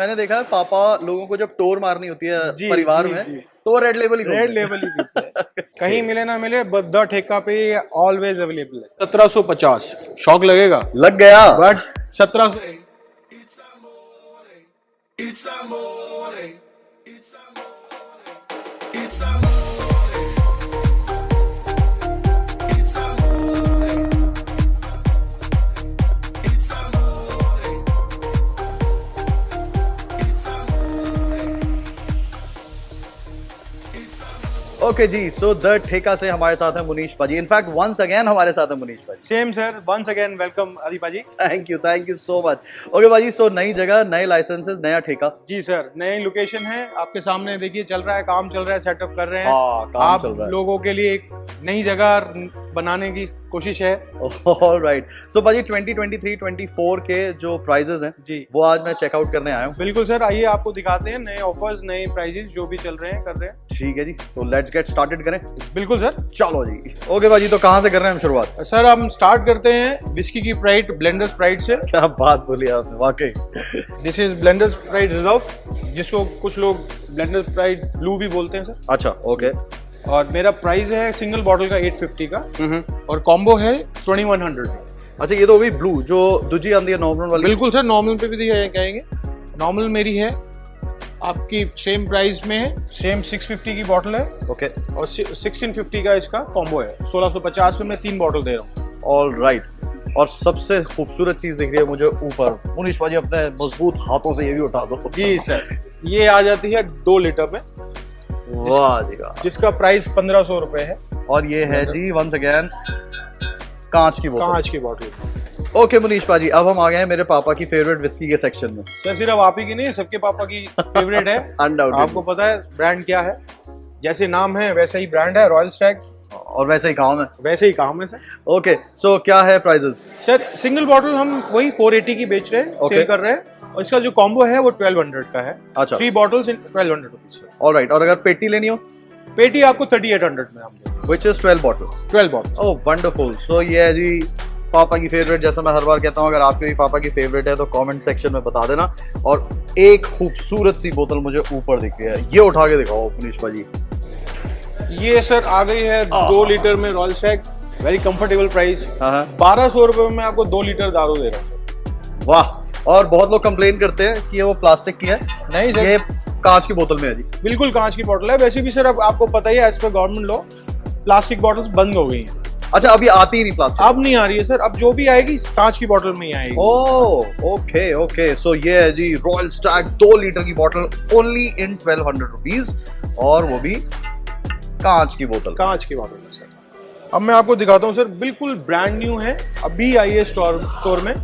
मैंने देखा है पापा लोगों को जब टोर मारनी होती है परिवार में तो रेड लेबल ही पीते हैं। कहीं मिले ना मिले द ठेका पे ऑलवेज अवेलेबल है। 1750 शौक लगेगा, लग गया, बट 1700 ओके जी। सो द ठेका से हमारे साथ है मुनीश पाजी। इनफैक्ट वंस अगेन हमारे साथ है Munish paaji. Same sir, once again welcome Aadi paaji. Thank you so much. Okay paaji, so नई जगह, नए लाइसेंसेस, नया ठेका। जी सर, नई लोकेशन है आपके सामने, देखिए चल रहा है, काम चल रहा है, सेटअप कर रहे हैं। आप लोगों के लिए एक नई जगह बनाने की कोशिश है। ऑलराइट। सो पाजी 2023-24 के जो प्राइजेस हैं जी, वो आज मैं चेकआउट करने आया हूँ। बिल्कुल सर, आइए आपको दिखाते हैं नए ऑफर्स, नए प्राइजेस जो भी चल रहे हैं, कर रहे हैं। ठीक है जी, तो लेट्स गेट स्टार्टेड करें। बिल्कुल सर, चलो जी। ओके पाजी, तो कहाँ से कर रहे हैं हम शुरुआत? सर हम स्टार्ट करते हैं विस्की की प्राइड, ब्लेंडर्स प्राइड से। क्या बात बोली आपने, वाकई। This is blenders pride reserve, जिसको कुछ लोग ब्लेंडर्स प्राइड ब्लू भी बोलते हैं सर। अच्छा, ओके। और मेरा प्राइस है सिंगल बॉटल का 850 का, और कॉम्बो है 2100। अच्छा, ये तो होगी ब्लू जो दूजी आती है नॉर्मल वाली। बिल्कुल सर, नॉर्मल पे भी दिखाएंगे। नॉर्मल मेरी है आपकी सेम प्राइस में है, सेम 650 की बॉटल है। ओके। और 1650 का इसका कॉम्बो है। 1650 में मैं 3 बॉटल दे रहा हूँ। All right. और सबसे खूबसूरत चीज दिख रही है मुझे ऊपर। मुनीश पाजी अपने मजबूत हाथों से ये भी उठा दो। जी सर, ये आ जाती है 2 लीटर में। वाह जी वाह। जिसका प्राइस 1500 रुपए है। और ये है जी वंस अगेन कांच की बोतल। कांच की बॉटल। ओके मुनीश पाजी, अब हम आ गए हैं मेरे पापा की फेवरेट विस्की के सेक्शन में। सर सिर्फ आप ही की नहीं, सबके पापा की फेवरेट है। अनडाउटेडली। आपको पता है ब्रांड क्या है? जैसे नाम है वैसा ही ब्रांड है, रॉयल स्टैग। और वैसे ही काम है। वैसे ही काम है सर। ओके, सो क्या है प्राइजेस? सर सिंगल बॉटल हम वही 480 की बेच रहे हैं, सेल कर रहे हैं। और इसका जो कॉम्बो है वो 1200 का है। अच्छा। 3 बॉटल्स 1200 रुपीज। ऑलराइट। और अगर पेटी लेनी हो? पेटी आपको 3800 में हम देंगे। Which is 12 bottles. 12 bottles. Oh wonderful. So ये है जी पापा की फेवरेट। जैसा मैं हर बार कहता हूँ, अगर आपके भी पापा की फेवरेट है तो कमेंट सेक्शन में बता देना। और एक खूबसूरत सी बोतल मुझे ऊपर दिख रही है, ये उठा के दिखाओ मुनीश पाजी। ये सर आ गई है 2 लीटर में royal Stag, very comfortable price. 1200 रुपए में मैं आपको 2 लीटर दारू दे रहा हूँ। वाह। और बहुत लोग कंप्लेन करते हैं कि ये वो प्लास्टिक की है। नहीं सर, ये कांच की बोतल में है जी। बिल्कुल कांच की बोतल है। वैसे भी सर अब आपको पता ही है, as per government law plastic bottles बंद हो गई हैं। अच्छा, अभी आती ही नहीं प्लास्टिक? अब नहीं आ रही है सर, अब जो भी आएगी कांच की बोतल में ही आएगी। Oh okay okay. सो ये है जी रॉयल स्टैग 2 लीटर की बोतल, ओनली इन 1200 रुपीज, और वो भी कांच की बोतल। कांच की बोतल है सर। अब मैं आपको दिखाता हूँ सर, बिल्कुल ब्रांड न्यू है, अभी आई है स्टोर में,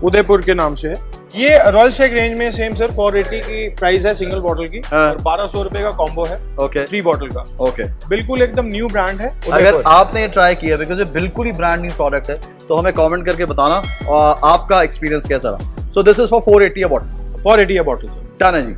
उदयपुर के नाम से है। ये रॉयल स्टैग रेंज में सेम सर 480 की प्राइस है सिंगल बॉटल की। और 1200 रुपए का कॉम्बो है। ओके। 3 बॉटल का। ओके। बिल्कुल एकदम न्यू ब्रांड है। अगर आपने ये ट्राई किया, बिकॉज ये बिल्कुल ही ब्रांड न्यू प्रोडक्ट है, तो हमें कमेंट करके बताना और आपका एक्सपीरियंस कैसा रहा। So this is for 480 bottle. 480 bottle done है जी।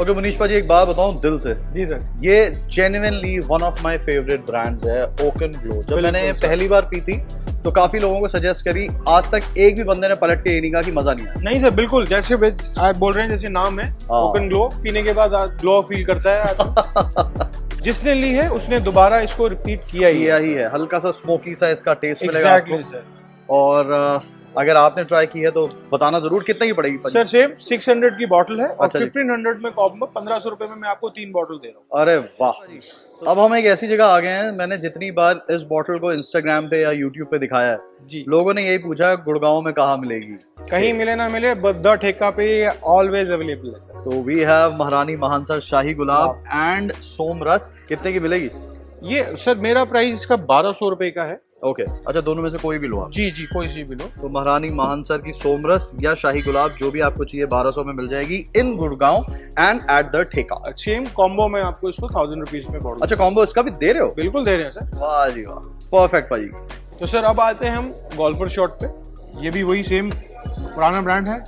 ओके मुनीश पाजी, एक बात बताऊं दिल से। जी सर। ये genuinely one of my favourite brands है, ओकन ग्लो। जब मैंने पहली बार पी थी तो काफी लोगों को सजेस्ट करी, आज तक एक भी बंदे ने पलट के ये नहीं कहा कि मजा नहीं आया। नहीं सर, बिल्कुल जैसे आप बोल रहे हैं, जैसे नाम है ओकन ग्लो, पीने के बाद ग्लो फील करता है। जिसने ली है उसने दोबारा इसको रिपीट किया ही है। हल्का सा स्मोकी सा इसका टेस्ट मिलेगा आपको। सर। और अगर आपने ट्राई की है तो बताना जरूर कितने की पड़ेगी सर। सेम 600 की बॉटल है। और अच्छा 1500 में कॉम्बो, 1500 रुपए में मैं आपको 3 बॉटल दे रहा हूँ। अरे वाह। अब हम एक ऐसी जगह आ गए हैं, मैंने जितनी बार इस बॉटल को इंस्टाग्राम पे या यूट्यूब पे दिखाया है जी, लोगों ने यही पूछा गुड़गांव में कहाँ मिलेगी। कहीं मिले ना मिले, द ठेका पे ऑलवेज अवेलेबल है सर। तो वी हैव महारानी महानसर शाही गुलाब एंड सोम रस। कितने की मिलेगी ये? सर मेरा प्राइस इसका 1200 रुपए का है। ओके। अच्छा, दोनों में से कोई भी लो आप? जी जी, कोई सी भी लो। तो महारानी महानसर की सोमरस या शाही गुलाब जो भी आपको चाहिए 1200 में मिल जाएगी इन गुड़गांव एंड एट द ठेका। सेम कॉम्बो में आपको इसको 1000 रुपीज में बॉटल। अच्छा, कॉम्बो इसका भी दे रहे हो? बिल्कुल दे रहे हैं सर। वाह जी वाह, परफेक्ट भाई। तो सर अब आते हैं हम गोल्फर शॉट पे। ये भी वही सेम पुराना ब्रांड है।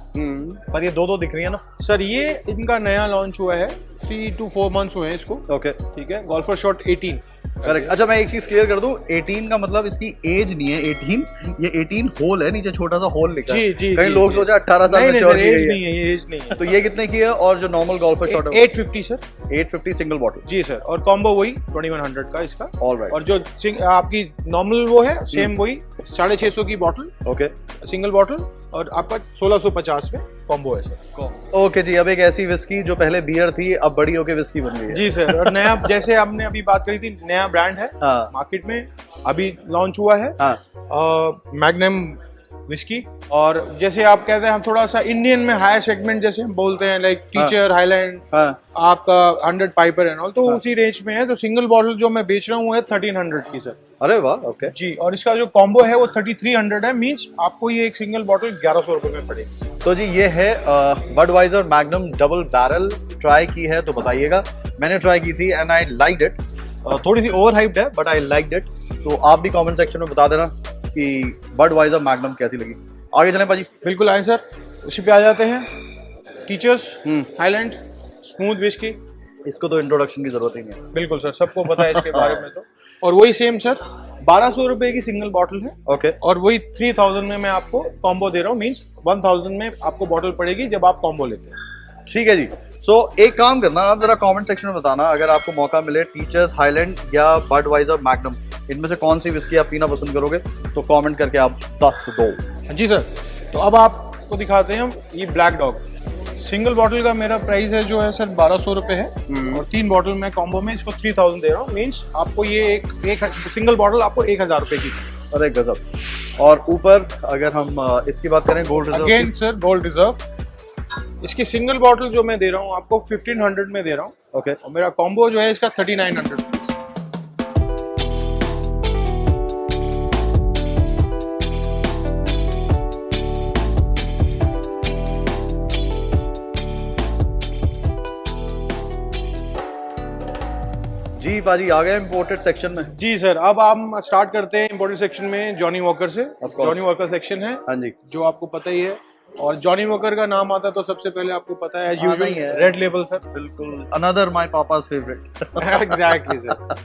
पर ये दो दिख रही है ना सर? ये इनका नया लॉन्च हुआ है, 3 to 4 मंथ्स हुए हैं इसको। ओके। ठीक है। Golfer shot 18 correct. अच्छा मैं एक चीज क्लियर कर दूं, 18 का मतलब इसकी एज नहीं है 18, ये 18 होल है, नीचे छोटा सा होल लिखा है। जी कई लोग सोचा 18 साल में सर, एज नहीं है, ये एज नहीं है। तो ये कितने की है? और जो नॉर्मल गोल्फर शॉट है 850 सर, 850 सिंगल बॉटल। जी सर, और कॉम्बो वही 2100 का इसका। ऑलराइट। और जो आपकी नॉर्मल वो है सेम वही 650 की बॉटल, ओके सिंगल बॉटल, और आपका 1650 में कॉम्बो है सर। ओके जी, अब एक ऐसी विस्की जो पहले बियर थी अब बड़ी होके विस्की बन गई है। जी सर, और नया जैसे हमने अभी बात करी थी, नया ब्रांड है हाँ मार्केट में, अभी लॉन्च हुआ है हाँ मैग्नम विस्की। और जैसे आप कहते हैं हम थोड़ा सा इंडियन में हाई सेगमेंट जैसे हम बोलते हैं, लाइक टीचर, हाईलैंड, हाँ आपका 100 पाइपर एंड ऑल, तो उसी रेंज में है। तो सिंगल बॉटल जो मैं बेच रहा हूँ है 1300 की सर। अरे वाह, ओके जी, और इसका जो कॉम्बो है वो 3300 है, मींस आपको ये एक सिंगल बॉटल 1100 रुपए में पड़ेगी। तो जी ये है Budweiser magnum double barrel. Try की है तो बताइएगा। मैंने ट्राई की थी एंड आई लाइक्ड इट। थोड़ी सी ओवर हाइप्ड है बट आई लाइक्ड इट। तो आप भी कमेंट सेक्शन में बता देना कि बडवाइजर मैग्नम कैसी लगी। आगे चलें भाजी। बिल्कुल आए सर, उसी पे आ जाते हैं। टीचर्स हाईलैंड स्मूथ विस्की, इसको तो इंट्रोडक्शन की जरूरत ही नहीं है। बिल्कुल सर, सबको पता है इसके बारे में। तो और वही सेम सर 1200 रुपए की सिंगल बॉटल है, ओके और वही 3000 में मैं आपको कॉम्बो दे रहा हूँ, मींस 1000 में आपको बॉटल पड़ेगी जब आप कॉम्बो लेते हैं। ठीक है जी। सो एक काम करना, आप जरा कमेंट सेक्शन में बताना अगर आपको मौका मिले टीचर्स हाईलैंड या बडवाइजर मैग्नम, इनमें से कौन सी विस्की आप पीना पसंद करोगे, तो कमेंट करके आप 10 दो। जी सर, तो अब आपको दिखाते हैं हम ये ब्लैक डॉग। सिंगल बॉटल का मेरा प्राइस है जो है सर 1200 रुपए है, और 3 बॉटल मैं कॉम्बो में इसको 3000 दे रहा हूँ, मींस आपको ये एक सिंगल बॉटल आपको 1000 रुपए की। अरे गजब। और ऊपर अगर हम इसकी बात करें gold reserve, again sir gold reserve, इसकी सिंगल बॉटल जो मैं दे रहा हूँ आपको 1500 में दे रहा हूँ, ओके और मेरा कॉम्बो जो है इसका 3900। जी पाजी आ गए इम्पोर्टेड सेक्शन में। जी सर, अब हम स्टार्ट करते हैं इम्पोर्टेड सेक्शन में जॉनी वॉकर से। जॉनी वॉकर सेक्शन है हाँ जी, जो आपको पता ही है, और जॉनी वॉकर का नाम आता है तो सबसे पहले आपको पता है हाँ, यूजुअल नहीं है। Red label sir. बिल्कुल another my papa's favourite. Exactly sir,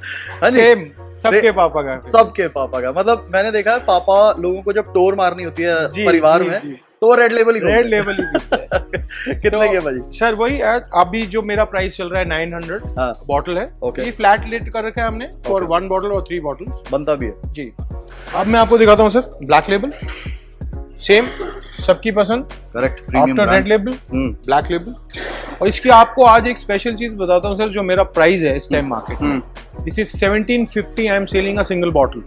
हाँ जी, सेम सबके पापा का। सबके पापा का। मतलब मैंने देखा है पापा लोगों को जब टोर मारनी होती है जी, परिवार जी, में जी। तो रेड लेबल ही रेड लेबल ही पीते हैं। कितने के भाजी? सर वही अभी जो मेरा प्राइस चल रहा है 900 हाँ बॉटल है। ओके। ये फ्लैट रेट कर रखा है हमने फॉर 1 बॉटल और 3 बॉटल। बनता भी है जी, अब मैं आपको दिखाता हूँ सर ब्लैक लेबल, सेम सबकी पसंद, correct. After red label black label. और इसकी आपको आज एक स्पेशल चीज बताता हूँ सर, जो मेरा प्राइस है इस टाइम मार्केट में, this is 1750। I am selling a single bottle.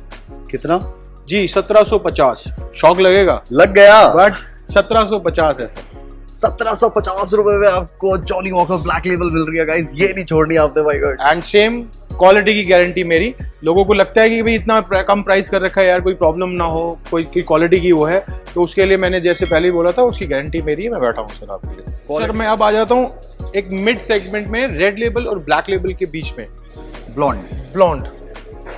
कितना जी 1750। शॉक लगेगा, लग गया, बट 1750 है सर। 1750 रुपए में आपको जॉनी वॉकर ब्लैक लेबल मिल रही है गाइस, ये नहीं छोड़नी आपने भाई। एंड सेम क्वालिटी की गारंटी मेरी। लोगों को लगता है कि भाई इतना कम प्राइस कर रखा है यार, कोई प्रॉब्लम ना हो, कोई क्वालिटी की वो है, तो उसके लिए मैंने जैसे पहले ही बोला था उसकी गारंटी मेरी है। मैं बैठा हूँ सर आपके लिए। सर मैं अब आ जाता हूँ एक मिड सेगमेंट में, रेड लेबल और ब्लैक लेबल के बीच में। ब्लॉन्ड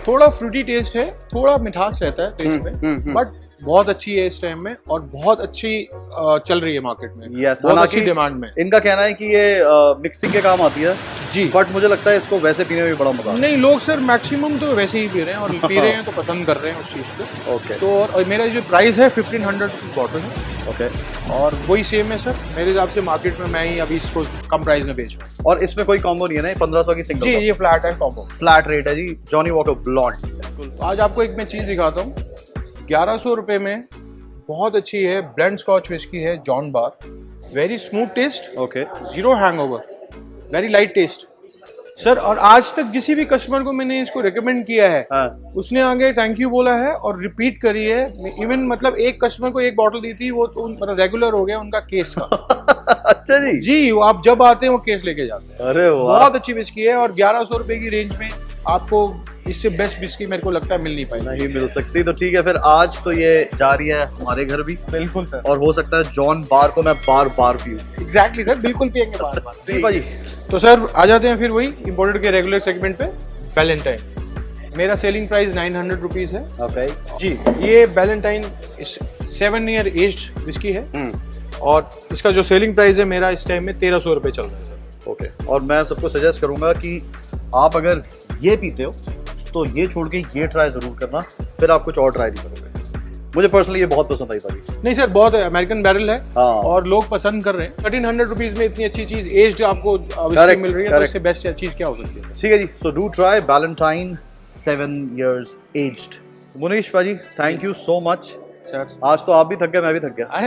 थोड़ा फ्रूटी टेस्ट है, थोड़ा मिठास रहता है टेस्ट में, बट बहुत अच्छी है इस टाइम में, और बहुत अच्छी चल रही है मार्केट में। Yes, बहुत अच्छी हालांकि डिमांड में। इनका कहना है कि ये मिक्सिंग के काम आती है जी, बट मुझे लगता है इसको वैसे पीने में भी बड़ा मजा आता है। नहीं लोग सर मैक्सिमम तो वैसे ही पी रहे हैं, और पी रहे हैं तो पसंद कर रहे हैं उस चीज़ को। ओके तो और मेरा जो प्राइस है 1500 की बॉटल है, ओके। और वही सेम है सर मेरे हिसाब से। मार्केट में मैं ही अभी इसको कम प्राइस में बेच रहा हूँ। और इसमें कोई कॉम्बो नहीं है ना, 1500 की सिंगल जी, ये फ्लैट है कॉम्बो, फ्लैट रेट है जी जॉनी वॉकर ब्लॉन्ड। तो आज आपको एक मैं चीज़ दिखाता हूँ। 1100 रुपये में बहुत अच्छी है ब्लेंड स्कॉच विस्की है, John Barr. Very smooth taste, okay zero hangover, very light taste sir. और आज तक किसी भी कस्टमर को मैंने इसको रिकमेंड किया है, हाँ उसने आगे थैंक यू बोला है और रिपीट करी है। इवन मतलब एक कस्टमर को एक बॉटल दी थी, वो तो मतलब रेगुलर हो गया उनका केस का। अच्छा जी जी, वो आप जब आते हैं वो केस लेके जाते हैं। अरे वाह, बहुत अच्छी बिस्की है, और 1100 रुपए की रेंज में आपको इससे बेस्ट बिस्की मेरे को लगता है मिल नहीं पाएगी। नहीं मिल सकती। तो ठीक है फिर आज तो ये जा रही है हमारे घर भी, बिल्कुल सर, और हो सकता है जॉन बार को मैं बार बार पीऊं। एग्जैक्टली सर, बिल्कुल पियेंगे बार बार। ठीक है जी। तो सर आ जाते हैं फिर वही इम्पोर्टेड के रेगुलर सेगमेंट पे। वैलेंटाइन मेरा सेलिंग प्राइस 900 रुपीज है। ओके जी, ये वैलेंटाइन 7 ईयर एज्ड विस्की है, और इसका जो सेलिंग प्राइस है मेरा इस टाइम में 1300 रुपये चल रहा है सर। ओके। और मैं सबको सजेस्ट करूंगा कि आप अगर ये पीते हो तो ये छोड़ के ये ट्राई जरूर करना, फिर आप कुछ और ट्राई नहीं करोगे। मुझे पर्सनली ये बहुत पसंद आई भाई। नहीं सर, बहुत अमेरिकन बैरल है हाँ। और लोग पसंद कर रहे हैं। 1300 रुपीज में इतनी अच्छी चीज एज्ड आपको Correct, मिल रही है, तो correct. इससे बेस्ट चीज क्या हो सकती है? ठीक है जी, so do try Valentine 7 years aged। Munish भाजी, thank you so much. Sir आज तो आप भी थक गए, मैं भी थक गया।